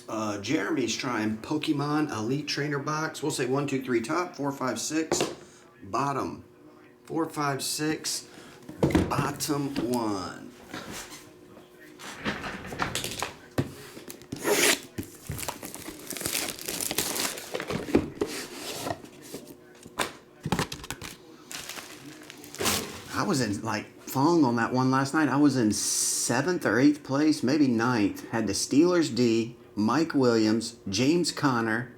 Jeramy's trying Pokemon Elite Trainer Box. We'll say 1, 2, 3 top, 4, 5, 6 bottom. 4, 5, 6 bottom 1. I was in Fong on that one last night. I was in 7th or 8th place, maybe 9th. Had the Steelers D, Mike Williams, James Conner.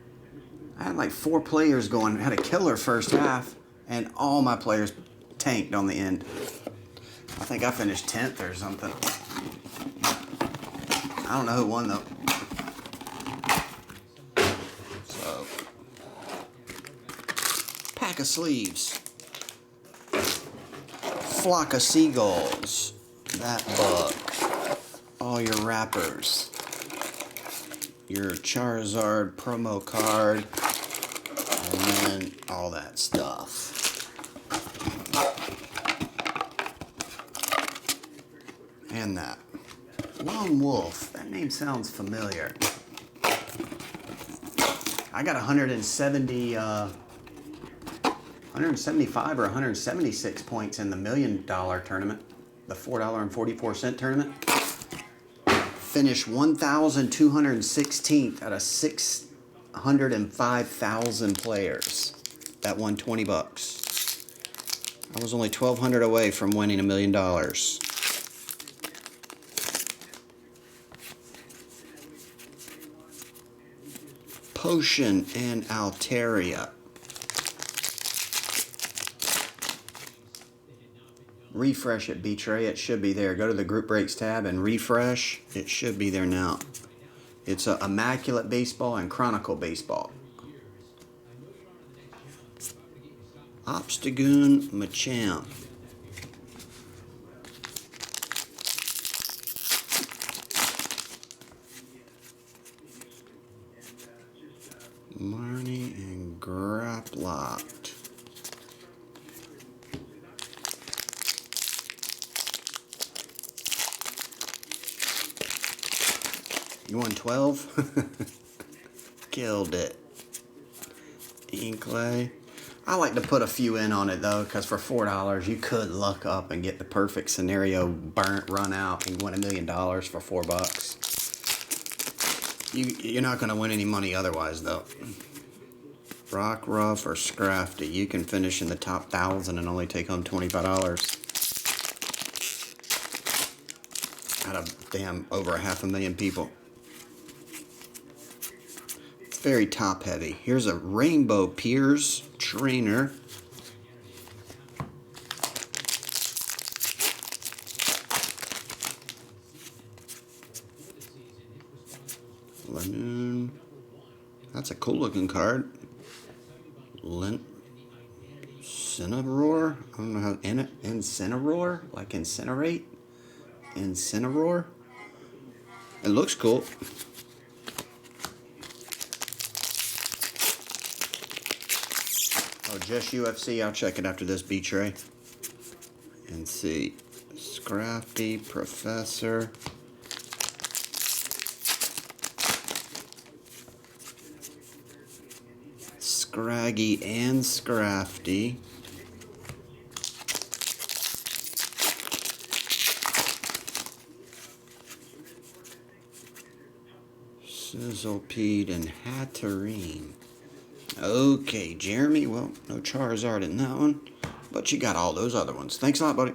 I had 4 players going. Had a killer first half, and all my players tanked on the end. I think I finished 10th or something. I don't know who won though. So, pack of sleeves. Flock of seagulls. That book. All your wrappers. Your Charizard promo card. And then all that stuff. And that. Lone Wolf. That name sounds familiar. I got 175 or 176 points in the $1 million tournament, the $4.44 tournament. Finished 1,216th out of 605,000 players. That won $20. I was only 1,200 away from winning $1 million. Potion and Altaria. Refresh it, Betray. It should be there. Go to the Group Breaks tab and refresh. It should be there now. It's a Immaculate Baseball and Chronicle Baseball. Obstagoon Machamp. Marnie and Grapplocked. You won 12? Killed it. Inklay. I like to put a few in on it though, because for $4 you could luck up and get the perfect scenario burnt, run out, and win $1 million for $4. You're not going to win any money otherwise though. Rockruff or Scrafty. You can finish in the top 1,000 and only take home $25. Out of over 500,000 people. It's very top heavy. Here's a Rainbow Piers Trainer. Lanoon. That's a cool looking card. Incineroar. I don't know how. Incineroar? Like incinerate? Incineroar? It looks cool. Oh, just UFC. I'll check it after this Betray. And see. Scrafty, Professor. Scraggy and Scrafty. Sizzlepede and Hatterene. Okay, Jeremy. Well, no Charizard in that one, but you got all those other ones. Thanks a lot, buddy.